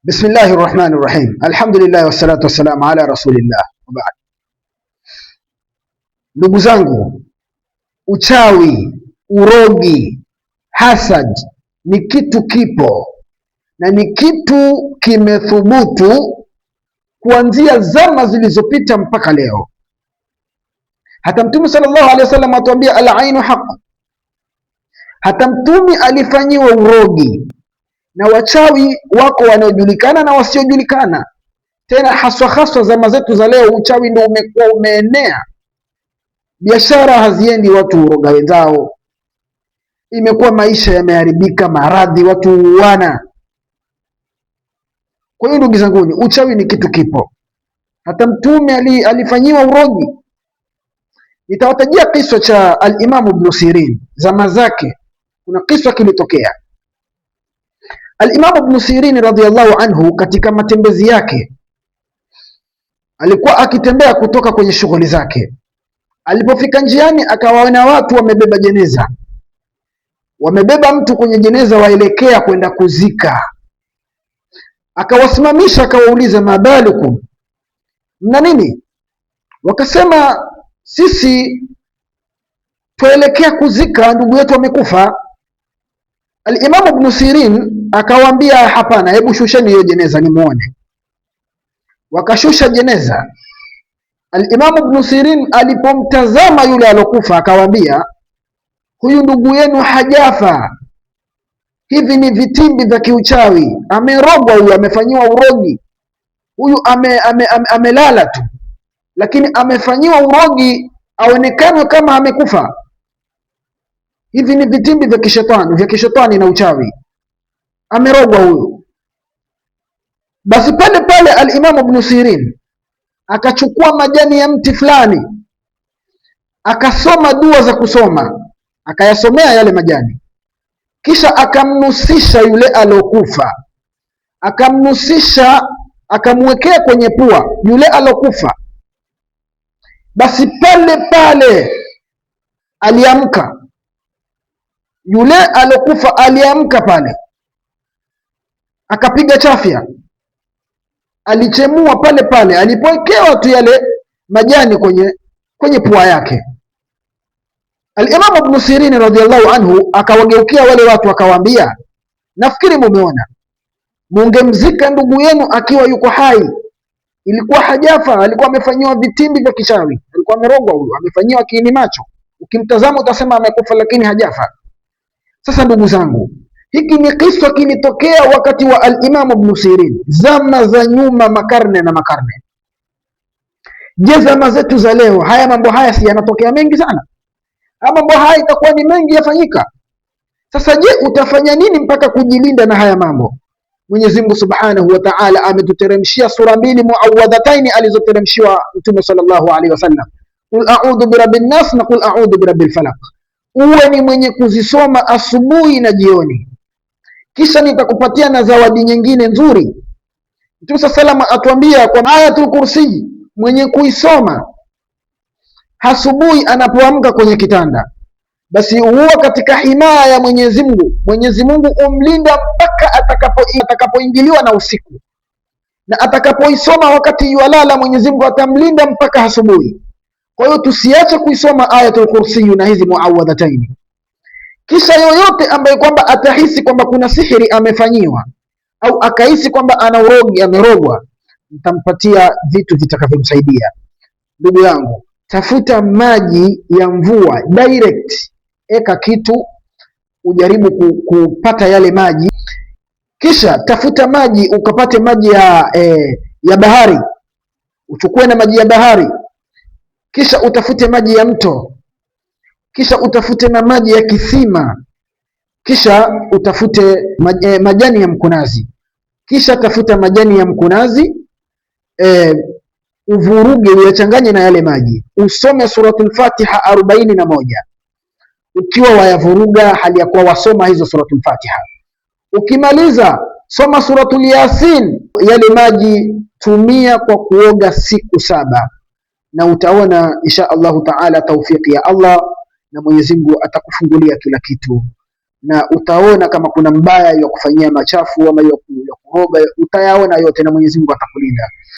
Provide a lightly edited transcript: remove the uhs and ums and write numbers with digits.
Bismillahir Rahmanir Rahim. Alhamdulillah wassalatu wassalamu ala rasulillah. Wabaad. Ndugu zangu, uchawi, urogi, hasad ni kitu kipo na ni kitu kimethubutu kuanzia zama zilizopita mpaka leo. Hata Mtume sallallahu alaihi wasallam atuambia al-ainu haq. Hata Mtume alifanyiwa urogi na wachawi wako wanaojulikana na wasiojulikana. Tena haswa zama zetu za leo, uchawi ndio umekuwa umeenea. Biashara haziendi, watu uroga wenzao. Imekuwa maisha yameharibika, maradhi, watu uana. Kwa hiyo ndugu zangu, uchawi ni kitu kipo. Hata Mtume alifanyiwa urogi. Nitawatajia kisa cha al-Imam Ibn Sirin. Zama zake kuna kisa kilitokea. Al-Imam Ibn Sirin radhiyallahu anhu, katika matembezi yake alikuwa akitembea kutoka kwenye shughuli zake. Alipofika njiani, akawaona watu wamebeba jeneza, wamebeba mtu kwenye jeneza, waelekea kwenda kuzika. Akawasimamisha, akawauliza, mabalukum, mna nini? Wakasema, sisi tuelekea kuzika ndugu yetu amekufa. Al-Imam Ibn Sirin akawaambia, hapana, hebu shusheni hiyo jeneza nimuone. Wakashusha jeneza. Al-Imam Ibn Sirin alipomtazama yule alokufa, akawaambia, huyu ndugu yenu hajafa, hivi ni vitimbi vya kiuchawi, amerogwa huyu, amefanyiwa urogi. Huyu amelala tu, lakini amefanyiwa urogi aonekane kama amekufa. Hivi ni vitimbi vya kishetani na uchawi, amerogwa huyu. Basi pale pale al-Imam Ibn Sirin akachukua majani ya mti fulani, akasoma dua za kusoma, akayasomea yale majani, kisha akamnusisha yule alokufa, akamnusisha, akamwekea kwenye pua yule alokufa. Basi pale pale aliamka yule alokufa, aliamka pale, akapiga chafya, alichemua pale pale alipowekewa tu yale majani kwenye pua yake. Al-Imam Ibn Sirin radhiyallahu anhu akawageukia wale watu, akawaambia, nafikiri mumeona, mungemzika ndugu yenu akiwa yuko hai. Ilikuwa hajafa, alikuwa amefanyiwa vitimbi vya kichawi, alikuwa amerogwa huyu, amefanyiwa kiini macho. Ukimtazama utasema amekufa, lakini hajafa. Sasa ndugu zangu, hiki ni kisa kilitokea wakati wa al-Imam Ibn Sirin, zama za nyuma, makarne na makarne. Je, zama zetu za leo haya mambo haya si yanatokea mengi sana? Haya mambo haya itakuwa ni mengi yafanyika. Sasa je, utafanya nini mpaka kujilinda na haya mambo? Mwenyezi Mungu Subhanahu wa Ta'ala ametuteremshia sura mbili muawwadhataini alizoteremshiwa Mtume sallallahu alaihi wasallam, Qul a'udhu birabbin nas na Qul a'udhu birabbil falaq. Uwe ni mwenye kuzisoma asubuhi na jioni, kisha nitakupatia na zawadi nyingine nzuri. Mtume sallallahu atuambia kwa Ayatul Kursi, mwenye kuisoma asubuhi anapoamka kwenye kitanda, basi huwa katika himaya ya Mwenyezi Mungu. Mwenyezi Mungu umlinda mpaka atakapoingiliwa na usiku, na atakapoisoma wakati yualala, Mwenyezi Mungu atamlinda mpaka asubuhi. Kwa hiyo tusiache kuisoma Ayatul Kursi na hizi muawwadhataini. Kisha yoyote ambaye kwamba atahisi kwamba kuna sihiri amefanyiwa, au akahisi kwamba ana urogi, amerogwa, nitampatia vitu vitakavyomsaidia. Ndugu yangu, tafuta maji ya mvua direct, eka kitu, ujaribu kupata yale maji. Kisha tafuta maji, ukapate maji ya bahari, uchukue na maji ya bahari. Kisha utafute maji ya mto, kisha utafute na maji ya kisima, kisha utafute majani ya mkunazi, kisha tafuta majani ya mkunazi, uvuruge, uyachanganye na yale maji, usome suratul Fatiha 41 ukiwa wayavuruga hali ya kuwa wasoma hizo suratul Fatiha. Ukimaliza soma suratul Yasin. Yale maji tumia kwa kuoga siku 7, na utaona insha Allahu Ta'ala taufiki ya Allah, na Mwenyezi Mungu atakufungulia kila kitu. na utaona kama kuna mbaya ya kufanyia machafu ama ya kuroga, utayaona yote na Mwenyezi Mungu atakulinda.